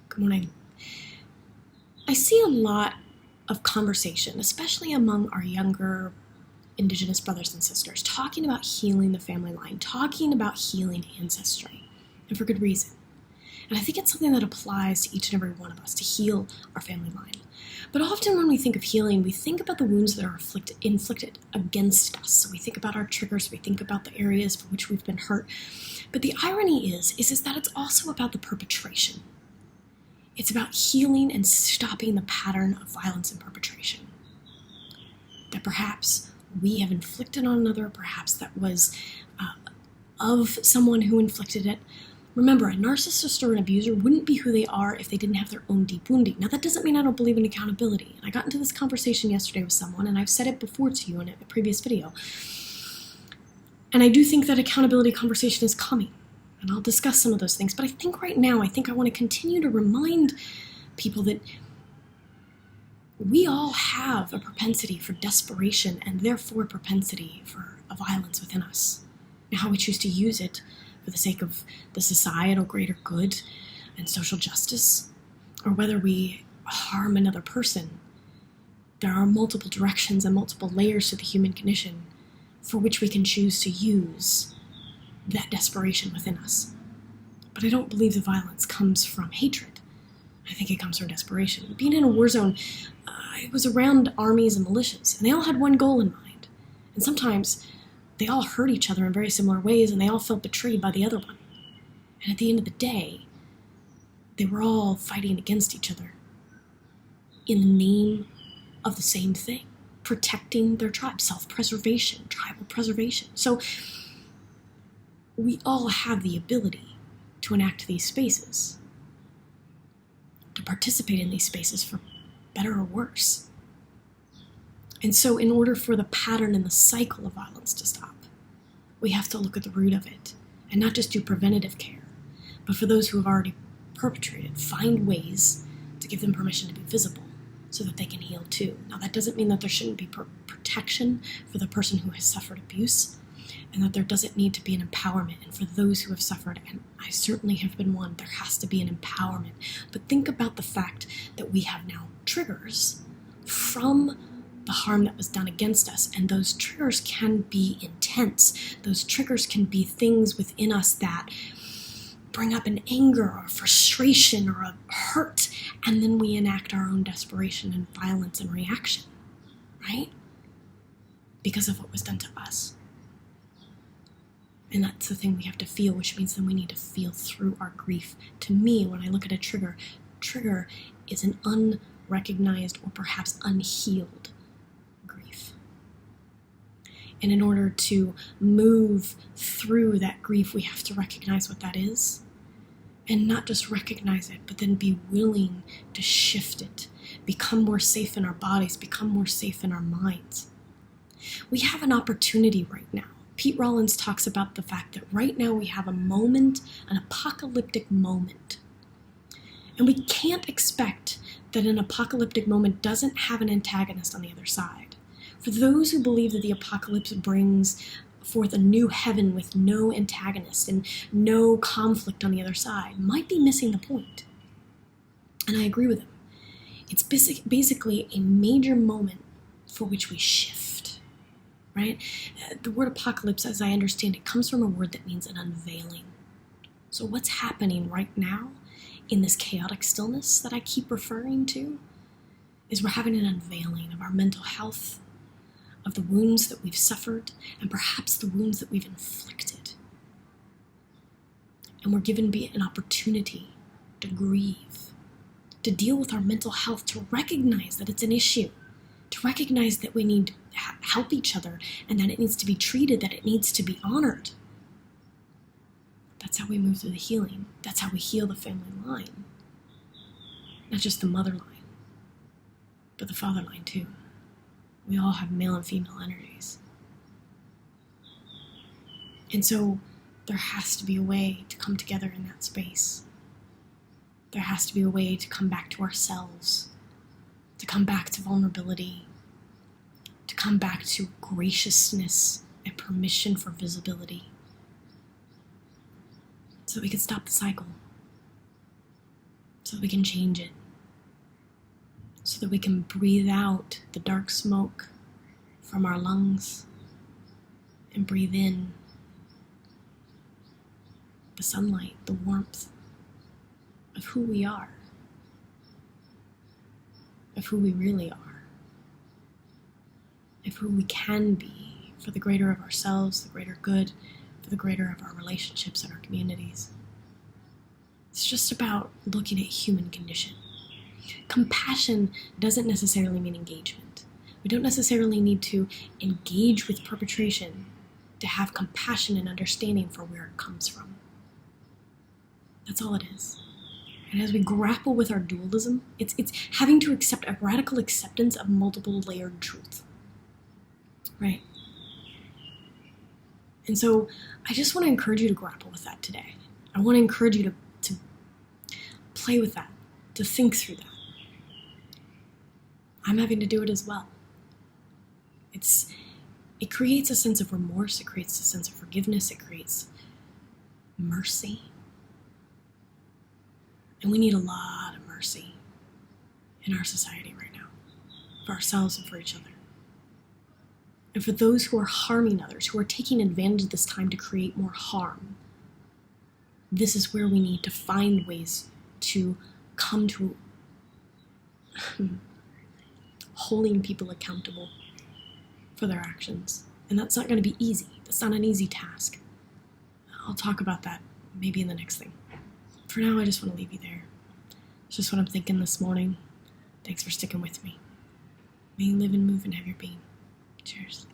Good morning. I see a lot of conversation, especially among our younger Indigenous brothers and sisters, talking about healing the family line, talking about healing ancestry, and for good reason. And I think it's something that applies to each and every one of us, to heal our family line. But often when we think of healing, we think about the wounds that are inflicted against us. So we think about our triggers, we think about the areas for which we've been hurt. But the irony is that it's also about the perpetration. It's about healing and stopping the pattern of violence and perpetration that perhaps we have inflicted on another, perhaps that was of someone who inflicted it. Remember, a narcissist or an abuser wouldn't be who they are if they didn't have their own deep wounding. Now, that doesn't mean I don't believe in accountability. And I got into this conversation yesterday with someone, and I've said it before to you in a previous video. And I do think that accountability conversation is coming. And I'll discuss some of those things. But I think right now, I want to continue to remind people that we all have a propensity for desperation and therefore propensity for a violence within us. Now, how we choose to use it for the sake of the societal greater good and social justice, or whether we harm another person, there are multiple directions and multiple layers to the human condition for which we can choose to use that desperation within us. But I don't believe the violence comes from hatred. I think it comes from desperation. Being in a war zone, I was around armies and militias, and they all had one goal in mind. And sometimes they all hurt each other in very similar ways, and they all felt betrayed by the other one. And at the end of the day, they were all fighting against each other in the name of the same thing, protecting their tribe, self-preservation, tribal preservation. So we all have the ability to enact these spaces, to participate in these spaces for better or worse. And so in order for the pattern and the cycle of violence to stop, we have to look at the root of it and not just do preventative care, but for those who have already perpetrated, find ways to give them permission to be visible so that they can heal too. Now, that doesn't mean that there shouldn't be protection for the person who has suffered abuse, and that there doesn't need to be an empowerment. And for those who have suffered, and I certainly have been one, there has to be an empowerment. But think about the fact that we have now triggers from the harm that was done against us, and those triggers can be intense. Those triggers can be things within us that bring up an anger or frustration or a hurt, and then we enact our own desperation and violence and reaction, right? Because of what was done to us. And that's the thing we have to feel, which means then we need to feel through our grief. To me, when I look at a trigger is an unrecognized or perhaps unhealed grief. And in order to move through that grief, we have to recognize what that is. And not just recognize it, but then be willing to shift it, become more safe in our bodies, become more safe in our minds. We have an opportunity right now. Pete Rollins talks about the fact that right now we have a moment, an apocalyptic moment. And we can't expect that an apocalyptic moment doesn't have an antagonist on the other side. For those who believe that the apocalypse brings forth a new heaven with no antagonist and no conflict on the other side, might be missing the point. And I agree with him. It's basically a major moment for which we shift. Right? The word apocalypse, as I understand it, comes from a word that means an unveiling. So what's happening right now in this chaotic stillness that I keep referring to is we're having an unveiling of our mental health, of the wounds that we've suffered, and perhaps the wounds that we've inflicted. And we're given an opportunity to grieve, to deal with our mental health, to recognize that it's an issue, to recognize that we need to help each other and that it needs to be treated, that it needs to be honored. That's how we move through the healing. That's how we heal the family line. Not just the mother line, but the father line too. We all have male and female energies. And so there has to be a way to come together in that space. There has to be a way to come back to ourselves, to come back to vulnerability, to come back to graciousness and permission for visibility, so that we can stop the cycle, so that we can change it, so that we can breathe out the dark smoke from our lungs and breathe in the sunlight, the warmth of who we are, of who we really are, of who we can be for the greater of ourselves, the greater good, for the greater of our relationships and our communities. It's just about looking at human condition. Compassion doesn't necessarily mean engagement. We don't necessarily need to engage with perpetration to have compassion and understanding for where it comes from. That's all it is. And as we grapple with our dualism, it's having to accept a radical acceptance of multiple layered truth. Right? And so I just want to encourage you to grapple with that today. I want to encourage you to play with that, to think through that. I'm having to do it as well. It creates a sense of remorse, it creates a sense of forgiveness, it creates mercy. And we need a lot of mercy in our society right now, for ourselves and for each other. And for those who are harming others, who are taking advantage of this time to create more harm, this is where we need to find ways to come to holding people accountable for their actions. And that's not going to be easy. That's not an easy task. I'll talk about that maybe in the next thing. For now, I just want to leave you there. It's just what I'm thinking this morning. Thanks for sticking with me. May you live and move and have your being. Cheers.